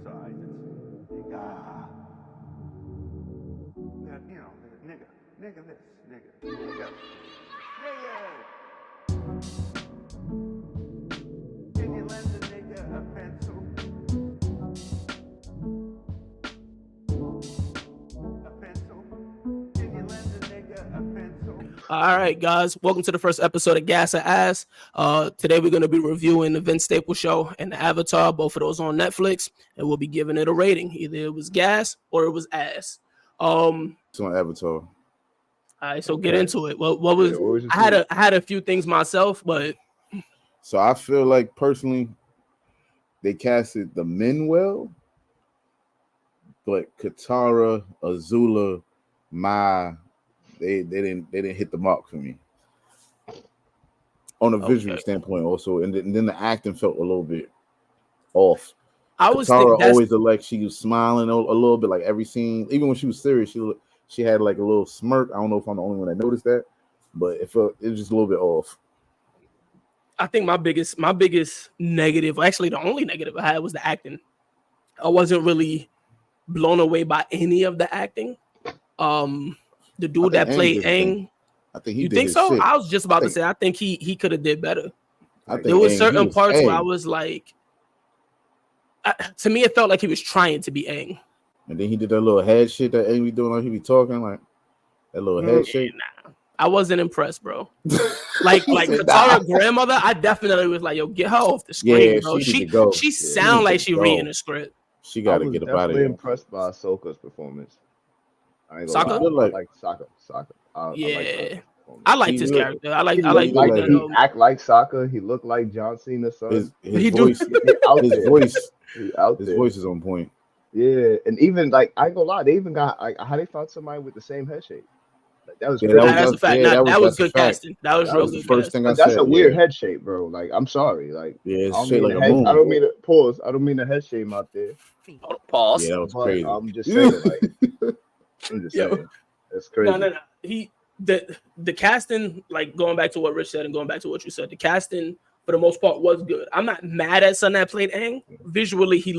sides. It's nigga. You know, nigga this, nigga. Can you lend a nigga a pencil? A pencil? Can you lend a nigga a pencil? All right, guys, welcome to the first episode of Gas or Ass. Today we're going to be reviewing the Vince Staples Show and the Avatar, both of those on Netflix, and we'll be giving it a rating. Either it was gas or it was ass. It's on Avatar. All right, so get into it. What was I had a few things myself, but so I feel like personally they casted the men well, but Katara, Azula, they didn't hit the mark for me on a visual standpoint. Also, and then the acting felt a little bit off. I was Katara always looked like she was smiling a little bit, like every scene, even when she was serious, she had like a little smirk. I don't know if I'm the only one that noticed that, but it was just a little bit off. I think my biggest negative, actually the only negative I had, was the acting. I wasn't really blown away by any of the acting. The dude that played Aang, I think he you did think his so? shit. I was just about to say I think he could have did better. There was certain parts where I was like, to me it felt like he was trying to be Aang. And then he did that little head shit that Aang be doing, like he be talking like that little head shake. Nah, I wasn't impressed, bro. like Katara grandmother, I definitely was like, yo, get her off the screen, bro. She sound like she reading the script. She got to get up out of here. I was impressed by Ahsoka's performance. Sokka? Like Sokka. I liked his character. I like he act like Sokka. He looked like John Cena's son. His voice is on point. Yeah, and even like I ain't gonna lie, they even got like how they found somebody with the same head shape. Like, that was that's a fact. That was good casting. That was real good. First thing I said. That's a weird head shape, bro. Like I'm sorry, like it's shaped like a moon. I don't mean to pause. I don't mean the head shape out there. Pause. Yeah, that was crazy. I'm just saying, like I'm just saying, it's crazy. No. The casting, like going back to what Rich said and going back to what you said, the casting for the most part was good. I'm not mad at son that played Aang. Visually, he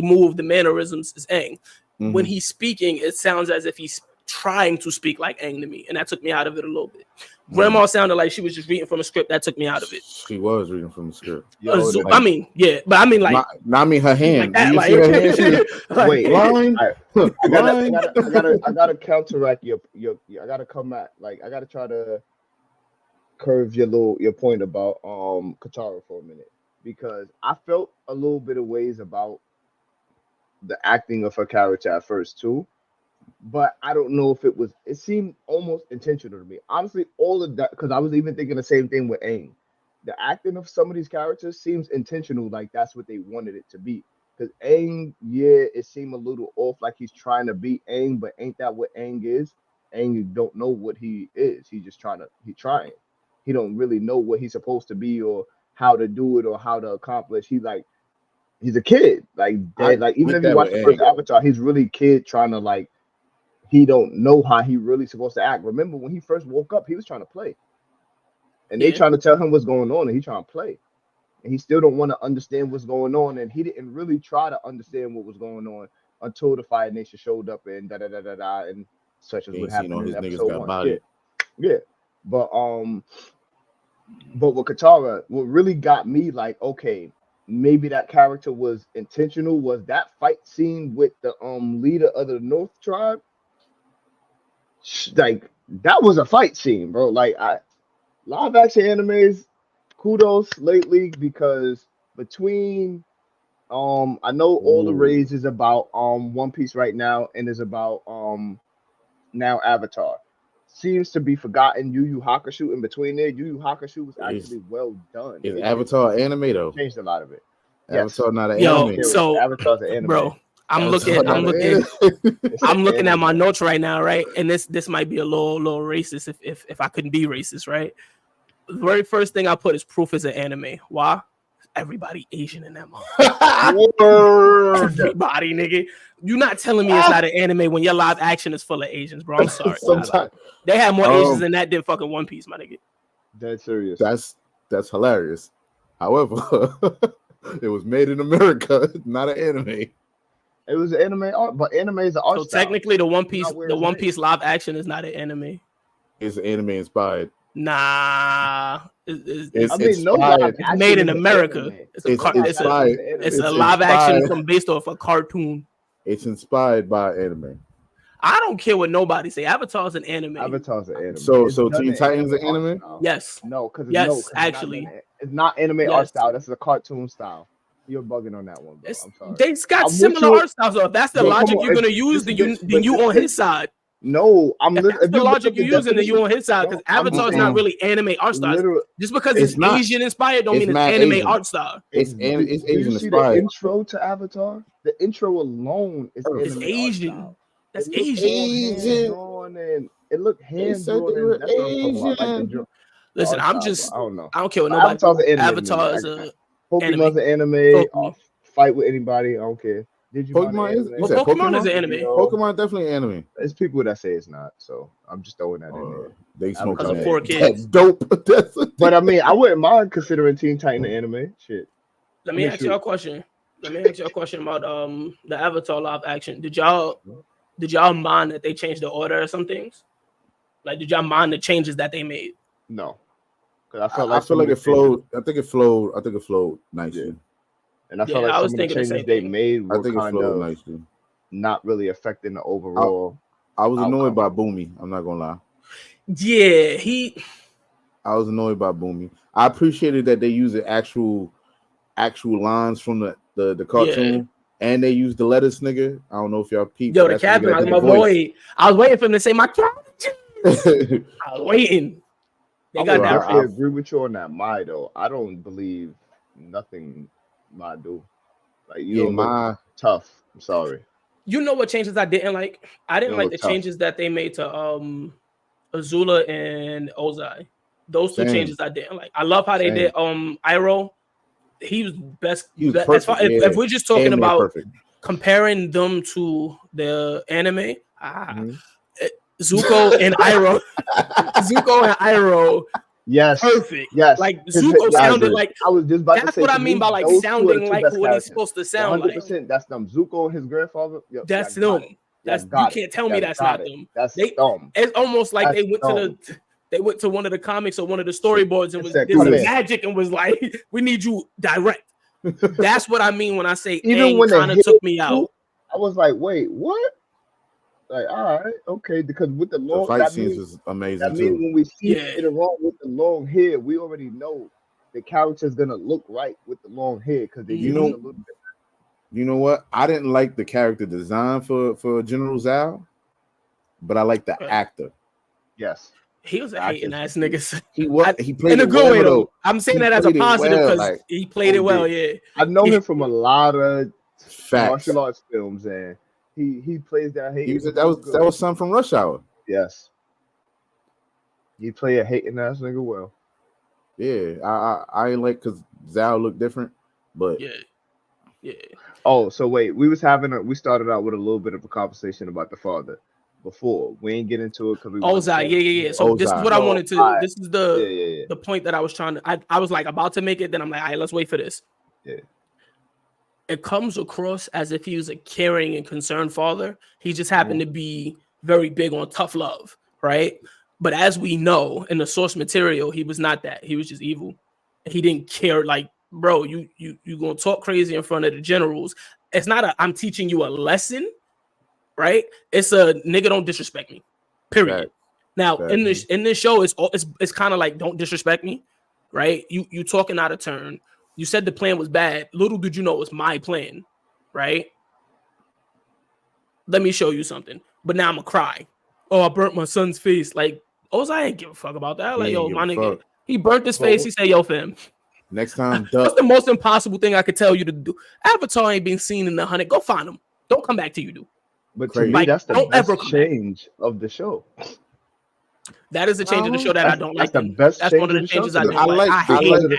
moved, the mannerisms is Aang. Mm-hmm. When he's speaking, it sounds as if he's trying to speak like Aang to me, and that took me out of it a little bit. Grandma sounded like she was just reading from a script. That took me out of it. She was reading from the script. I mean her hand. Wait, I gotta counteract your. I gotta come at I gotta try to curve your point about Katara for a minute, because I felt a little bit of ways about the acting of her character at first too. But I don't know if it seemed almost intentional to me. Honestly, all of that, because I was even thinking the same thing with Aang. The acting of some of these characters seems intentional, like that's what they wanted it to be. Because Aang, it seemed a little off, like he's trying to be Aang, but ain't that what Aang is? Aang don't know what he is. He's just trying. He don't really know what he's supposed to be or how to do it or how to accomplish. He's a kid. Even if you watch the first Avatar, he's really kid trying to he don't know how he really supposed to act. Remember when he first woke up, he was trying to play. And they trying to tell him what's going on, and he's trying to play. And he still don't want to understand what's going on. And he didn't really try to understand what was going on until the Fire Nation showed up and and such as what happened in episode 1. Yeah. But with Katara, what really got me okay, maybe that character was intentional, was that fight scene with the leader of the North tribe. That was a fight scene, bro. Live action animes, kudos lately, because between I know all the rage is about One Piece right now and is about now Avatar. Seems to be forgotten Yu Yu Hakusho in between there. Yu Yu Hakusho was actually well done. Is Avatar anime though? Changed a lot of it. Avatar not an anime. So Avatar's an anime. Bro, I'm looking at my notes right now, right? And this might be a little racist if I couldn't be racist, right? The very first thing I put is proof is an anime. Why? Everybody Asian in that motherfucker. Everybody, nigga. You're not telling me it's not an anime when your live action is full of Asians, bro. I'm sorry. They had more Asians than that than fucking One Piece, my nigga. Dead serious. That's hilarious. However, it was made in America, not an anime. It was anime art, but anime is an art So style. technically, the One Piece, Not where the it's One made. Piece live action is not an anime. It's anime inspired. Nah, It's I mean, no inspired. live it's action made is in an America. anime. It's a It's car- Live it's a action is inspired. an anime. it's a It's live action inspired. from based off a cartoon. It's inspired by anime. I don't care what nobody say. Avatar's an anime. Avatar's an anime. So It's so done Teen in Titans an art anime? style. Yes. No, because Yes, actually. it's not anime art Yes. style. That's a cartoon style. You're bugging on that one, bro. It's, I'm sorry. they got I'm with similar you. art styles. So if that's the Bro, come logic on, you're gonna it's- use, this then is- you but on this- his side. No, I'm If literally. that's the logic you're using, then you on his side because Avatar's not really anime art style. Literally, Just because It's it's not. Asian inspired don't It's mean it's mad anime Asian. art style. It's do Asian you see the inspired. intro to Avatar? The intro alone is It's anime Asian. art style. That's It looks Asian. all Asian. hand-drawn and it looked They said hand-drawn they were and that's what I'm talking about. Like the Asian. Listen, art I'm style, just bro. I don't know. I don't care what But nobody. Avatar's an anime. Avatar is to me. a Pokemon's an anime. Pokemon. I'll fight with anybody. I don't care. Digimon Pokemon an is. anime. You said Pokemon is Pokemon? an anime. Pokemon definitely anime. There's people that say it's not, so I'm just throwing that in there. They smoke Because of that. poor kids. That dope. That's But I mean, I wouldn't mind considering Teen Titan an anime. Shit. Let me ask y'all a question. Let me ask you a question about the Avatar live action. Did y'all mind that they changed the order of some things? Like, did y'all mind the changes that they made? No. Because I feel like it flowed. I think it flowed nicely. Yeah. And I Yeah, felt like I was some of the thinking the changes same they thing. made I were think it kind flowed of nicely. not really affecting the overall. I was annoyed outcome. by Boomy. I'm not gonna lie. Yeah, I was annoyed by Boomy. I appreciated that they used the actual lines from the cartoon, and they used the lettuce nigga. I don't know if y'all peeped. yo, the that's nigga captain, that like did my the voice. boy. I was waiting for him to say my captain. I was waiting. They I got would that. definitely agree with you on that, Mai, though. I don't believe nothing Mai do. Like, you Yeah, don't look my tough. I'm sorry. You know what changes I didn't like? I didn't They like look the tough. changes that they made to Azula and Ozai. Those two Same. changes I didn't like. I love how they Same. did Iroh. He was best. He was as perfect, far, yeah. if we're just talking Anime about perfect. comparing them to the anime, Mhm. Zuko and Iroh, Yes. perfect. Yes. Like His- Zuko yeah, I sounded agree. like I was just about to that's say. what I to mean me, by like those two are the sounding two like best what he's characters. supposed to sound like. 100%. That's them. Zuko and his grandfather. Yep, That's y'all got them. it. That's Y'all you got can't it. tell me Y'all that's got not it. them. That's They dumb. It's almost like That's they went dumb. to one of the comics or one of the storyboards and It was said, did "Come some in." magic and was like, "We need you direct." That's what I mean when I say Even Aang when they kind of hit took me you, out. I was like, wait, what? Like, all right, okay, because with the The long, fight that scenes means, was amazing that means too. when we see Yeah. it wrong with the long hair, we already know the character's gonna look right with the long hair because they You give know- us a little bit. You know what? I didn't like the character design for General Zhao, but I like the Right. actor. Yes, He was a I hating just- ass nigga. He played In a it good well way though. though. I'm saying He that as a played it positive well, because like, he played it well. Yeah. I know him from a lot of Facts. martial arts films, and he plays that hate. That was something from Rush Hour. Yes, he play a hating ass nigga well. Yeah, I ain't like because Zhao looked different, but Yeah. Oh, so wait, we started out with a little bit of a conversation about the father before. We ain't get into it because we Ozai. Yeah. So this is Ozai. what I wanted to. Alright. This is Yeah. the point that I was trying to. I was like about to make it. Then I'm like, all right, let's wait for this. Yeah. It comes across as if he was a caring and concerned father. He just happened to be very big on tough love, right? But as we know in the source material, he was not that. He was just evil. He didn't care. Like, bro, you gonna talk crazy in front of the generals. It's not a I'm teaching you a lesson, right? It's a nigga don't disrespect me. Period. Facts. Now Facts. in this show, it's kind of like don't disrespect me, right? You talking out of turn. You said the plan was bad. Little did you know it was my plan, right? Let me show you something. But now I'm gonna cry. Oh, I burnt my son's face. Like, Ozai ain't give a fuck about that. Like, He yo, ain't my give a nigga, fuck. he burnt his face. He said, yo, fam. next time, That's duck. the most impossible thing I could tell you to do. Avatar ain't being seen in the 100. Go find him. Don't come back till you do. But to Crazy. me, Like, that's the don't best ever come back. change of the show. That is the change in the show that I don't like. That's the best That's change one of of the the show changes I to don't me. I like.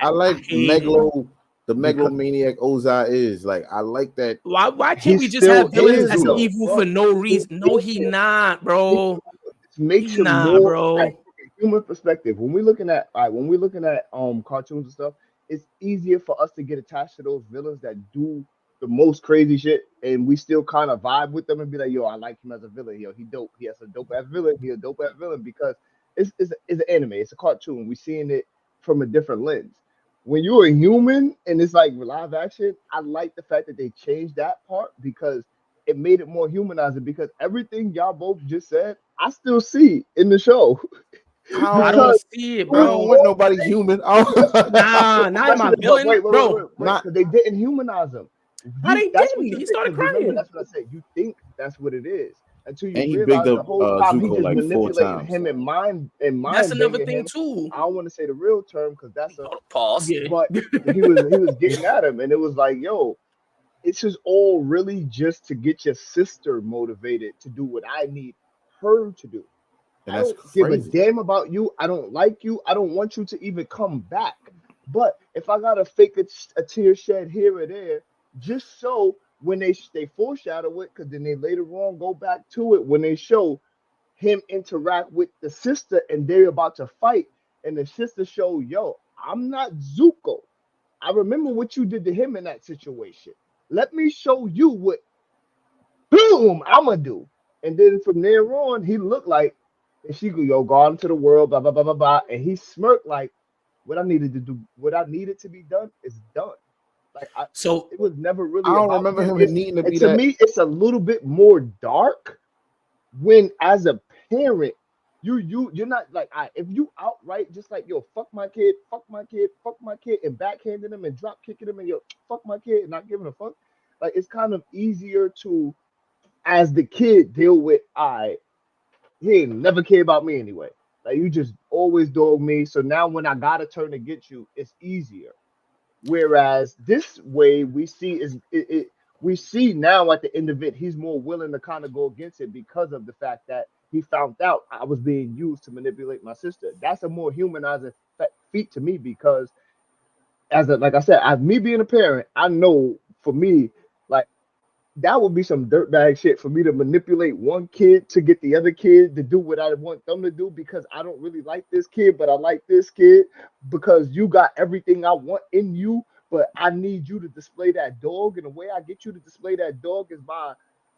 I like hate it. the megalomaniac Ozai is like I like that. Why can't He we just still have villains is, that's though. evil for no reason? No, he not, bro. It makes He him not, more bro. like, from a human perspective. When we're looking at cartoons and stuff, it's easier for us to get attached to those villains that do the most crazy shit, and we still kind of vibe with them and be like, yo, I like him as a villain. Yo, he dope. He has a dope ass villain. He a dope ass villain because it's an anime. It's a cartoon. We seeing it from a different lens. When you're a human and it's like live action, I like the fact that they changed that part because it made it more humanizing. Because everything y'all both just said, I still see in the show. I don't see it, I don't bro. want nobody human. Nah, not in my villain, wait, bro. because they didn't humanize him. How they That's didn't? what you He think, started 'cause remember, crying. that's what I said. You think that's what it is until you And he realize bigged the up whole time he Zuko just like 4 manipulating times. him and mind That's another banging thing him. too. I don't want to say the real term because that's a Pause. Yeah. but he was getting at him, and it was like, yo, it's just all really just to get your sister motivated to do what I need her to do. And I that's don't give a crazy. damn about you. I don't like you. I don't want you to even come back. But if I gotta fake a tear shed here or there, just so when they foreshadow it, because then they later on go back to it when they show him interact with the sister and they're about to fight, and the sister show, yo, I'm not Zuko. I remember what you did to him in that situation. Let me show you what boom I'ma do. And then from there on, he looked like, and she go, yo, go out into the world, blah blah blah blah blah. And he smirked like, what I needed to do, what I needed to be done is done. Like So it was never really I don't about remember him It's- needing to and be to that. me, it's a little bit more dark when, as a parent, you're not like, if you outright just like, yo, fuck my kid, fuck my kid, fuck my kid, and backhanding him and drop kicking him and yo, fuck my kid and not giving a fuck. Like it's kind of easier to, as the kid, deal with. He ain't never cared about me anyway. Like you just always dog me. So now when I gotta turn against you, it's easier. Whereas this way we see we see now at the end of it, he's more willing to kind of go against it because of the fact that he found out I was being used to manipulate my sister. That's a more humanizing feat to me because like I said, as me being a parent, I know for me, like that would be some dirtbag shit for me to manipulate one kid to get the other kid to do what I want them to do because I don't really like this kid, but I like this kid because you got everything I want in you, but I need you to display that dog. And the way I get you to display that dog is by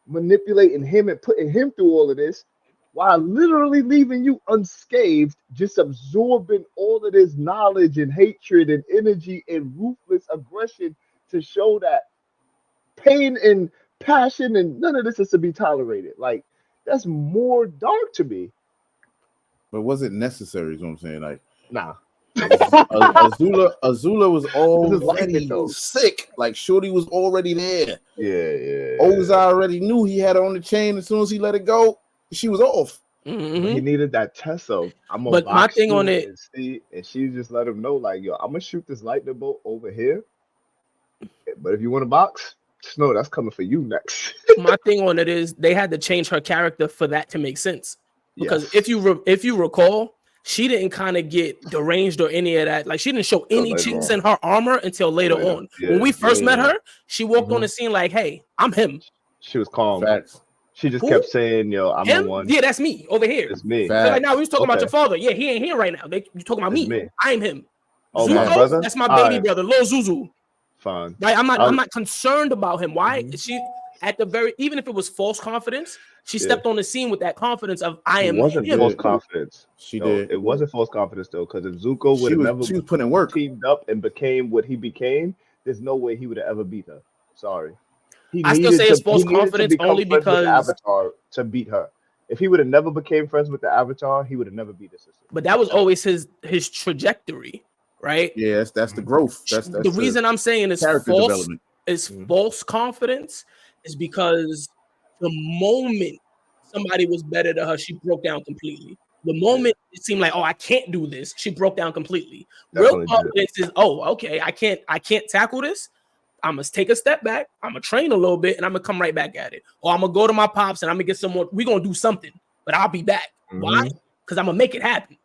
manipulating him and putting him through all of this while literally leaving you unscathed, just absorbing all of this knowledge and hatred and energy and ruthless aggression to show that pain and passion and none of this is to be tolerated. Like that's more dark to me. But was it necessary? Is what I'm saying. Like Nah. Azula was like it, already though. sick. Like Shorty was already there. Yeah. Ozai already knew he had her on the chain. As soon as he let it go, she was off. Mhm. But he needed that test of I'm gonna But my box thing you on it- and see, and she just let him know, like, yo, I'm gonna shoot this lightning bolt over here. But if you want to box, just know that's coming for you next. my thing on it is they had to change her character for that to make sense. Because Yes. if you recall, she didn't kind of get deranged or any of that. Like she didn't show any later chinks on. in her armor until later on. When we first met her, she walked on the scene like, "Hey, I'm him." She was calm. Facts. She just Who? kept saying, yo, I'm Him? the one. Yeah, that's me over here. It's me. Facts. They're like, now we was talking about Okay. your father. Yeah, he ain't here right now. You talking about It's me. me. I'm him. Oh, Zuko, my brother? that's my All baby right. brother, Lil Zuzu. Fine. Right? I'm I'll- not concerned about him. Why? Mhm. She at the very, even if it was false confidence, she stepped on the scene with that confidence of I It am wasn't him. false confidence. She No, did. it wasn't false confidence though, because if Zuko would She have was never putting in work. teamed up and became what he became, there's no way he would have ever beat her. Sorry. I still say it's false he needed to confidence become only friends with the because, Avatar to beat her. If he would have never became friends with the Avatar, he would have never beat his sister. but that was always his trajectory, right? Yeah, that's the growth. That's The reason I'm saying it's character false development. is Mhm. false confidence is because the moment somebody was better than her, she broke down completely. The moment it seemed like, oh, I can't do this, she broke down completely. Definitely Real did. confidence is, oh, okay, I can't tackle this. I must take a step back. I'm gonna train a little bit, and I'm gonna come right back at it. Or I'm gonna go to my pops and I'm gonna get some more. We're gonna do something, but I'll be back. Why? Mhm. Because I'm gonna make it happen.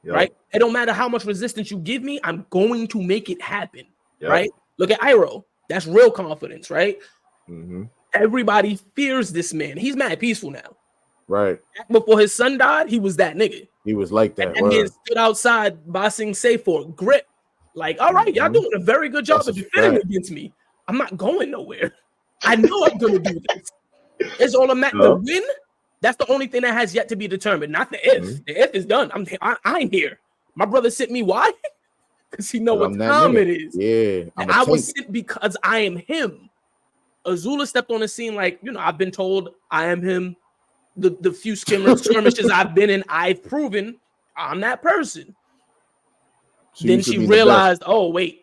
Yep. Right? It don't matter how much resistance you give me, I'm going to make it happen. Yep. Right? Look at Iroh. That's real confidence, right? Mhm. Everybody fears this man. He's mad peaceful now. Right. Back before his son died, he was that nigga. He was like that. And that man stood outside bossing safe for grip. Like, all right, y'all doing a very good job That's of a defending fact. against me. I'm not going nowhere. I know I'm gonna do this. It's all the win. That's the only thing that has yet to be determined. Not the if. Mhm. The if is done. I'm here. My brother sent me. Why? Because he know what I'm that time nigga. it is. Yeah, And I was sent because I am him. Azula stepped on the scene like, I've been told I am him. The few skirmishes I've been in, I've proven I'm that person. So then she realized, oh wait,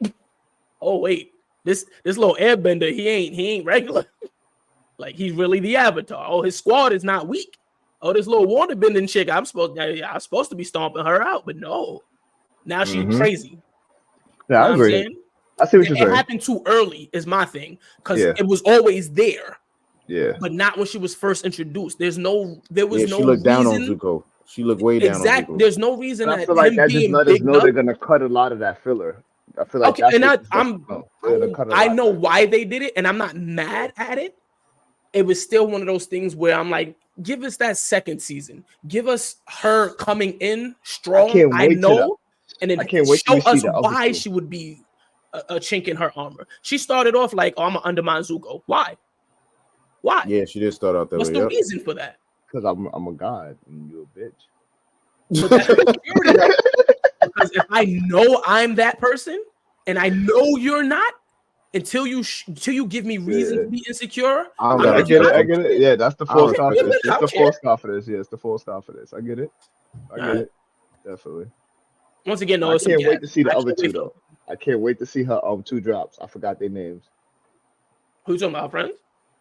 this little airbender, he ain't regular. Like, he's really the Avatar. Oh, his squad is not weak. Oh, this little water bending chick, I'm supposed to be stomping her out, but no. Now she's crazy. Yeah, I agree. I see what you're saying. It happened too early, is my thing, because it was always there. Yeah, but not when she was first introduced. There was no. She looked down on Zuko. She looked way down on Zuko. There's no reason I that feel like him that just being let us big know up. they're gonna cut a lot of that filler. I feel like Okay, and I know of why they did it, and I'm not mad at it. It was still one of those things where I'm like, give us that second season. Give us her coming in strong. And then I can't wait show to see us the other why two. she would be a chink in her armor. She started off like, oh, I'm gonna undermine Zuko. Why? Yeah, she did start out that What's way. the reason for that? Because I'm a god and you're a bitch. But that's insecurity. Because if I know I'm that person and I know you're not, until you give me reason to be insecure, I get it. Yeah, that's the false confidence. It's the false confidence. Yeah, it's the false confidence. I get it. Definitely. Once again, I can't wait to see the other two though. I can't wait to see her two drops. I forgot their names. Who you talking about, friends?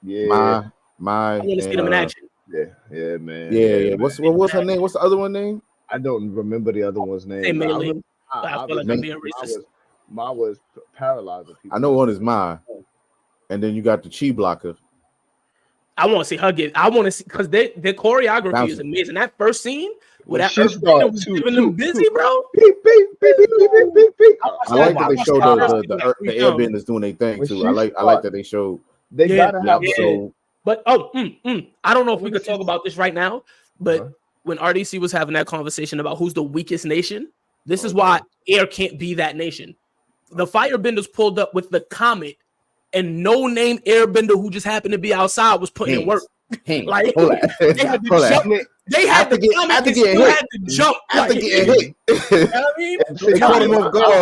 Yeah. I want to see them in action. Yeah, man. Yeah. What's her name? What's the other one name? I don't remember the other one's name. I feel like I'm being racist. Ma was paralyzing people. I know one is Ma, and then you got the Chi blocker. I want to see her get. I want to see because their choreography is amazing. That first scene where that Earthbender was giving them busy, bro. I like that they showed the airbenders doing their thing too. I like that they showed. They gotta have episode. But I don't know if we could talk about this right now. But when RDC was having that conversation about who's the weakest nation, this is why air can't be that nation. The firebenders pulled up with the comet, and no name airbender who just happened to be outside was putting in work. Like they had to jump. They had to jump after getting hit. You know what I mean?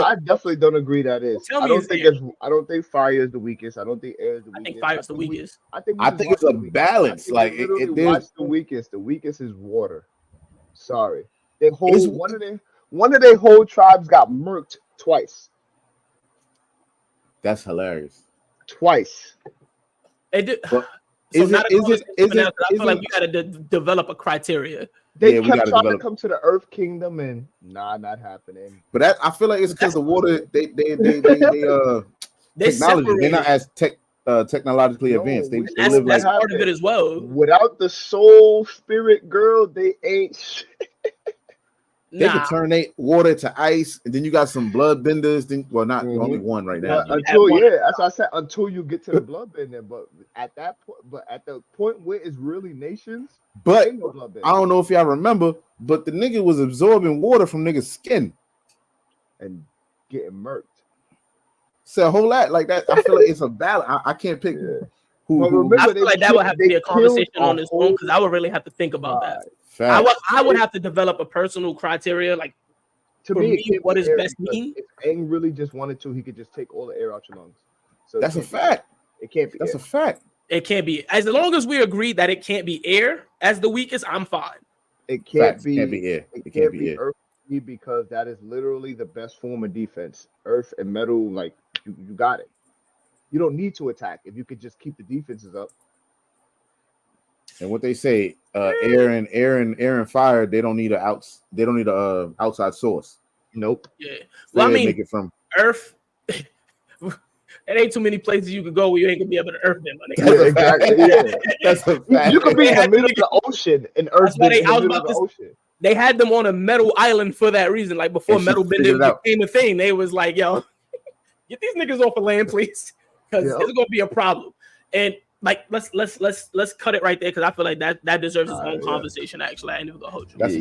I definitely don't agree that is. I don't think fire is the weakest. I don't think air is the weakest. I think fire is the weakest. I think it's a balance. Like what's the weakest? The weakest is water. Sorry, one of their whole tribes got murked twice. That's hilarious. Twice. They did. But I feel like we got to develop a criteria. They kept trying to come to the Earth Kingdom, and not happening. But I feel like it's because the water. They technology. They're not as technologically advanced. They live that's part of it as well. Without the soul spirit girl, they ain't. They can turn water to ice, and then you got some blood benders. Not only one right now. As I said, until you get to the blood bender. But at the point where it's really nations, but no blood bender. I don't know if y'all remember, but the nigga was absorbing water from niggas' skin and getting murked. So a whole lot like that. I feel like it's a battle. I can't pick. Who I feel like that would have to be a conversation on its own because I would really have to think about that. I would have to develop a personal criteria, like to me, what does best mean? If Aang really just wanted to, he could just take all the air out your lungs. So that's a fact. It can't be. That's a fact. It can't be. As long as we agree that it can't be air as the weakest, I'm fine. It can't be air. It can't be earth because that is literally the best form of defense. Earth and metal, like you got it. You don't need to attack if you could just keep the defenses up. And what they say, air and fire, they don't need a outside source. Nope. Yeah. Well, I mean, make it from Earth. There ain't too many places you could go where you ain't gonna be able to earth them. Exactly. Yeah. That's a fact. You could be in the middle of the ocean and earth in the middle of the ocean. They had them on a metal island for that reason. Like before metal bending became a thing, they was like, "Yo, get these niggas off the land, please, because it's gonna be a problem." And like, let's cut it right there because I feel like that deserves its own conversation. Actually, I ain't even gonna hold you. That's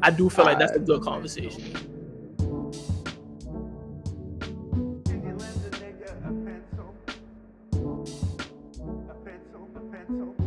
I do feel like that's a good conversation. Can you lend a nigga a pencil? pencil.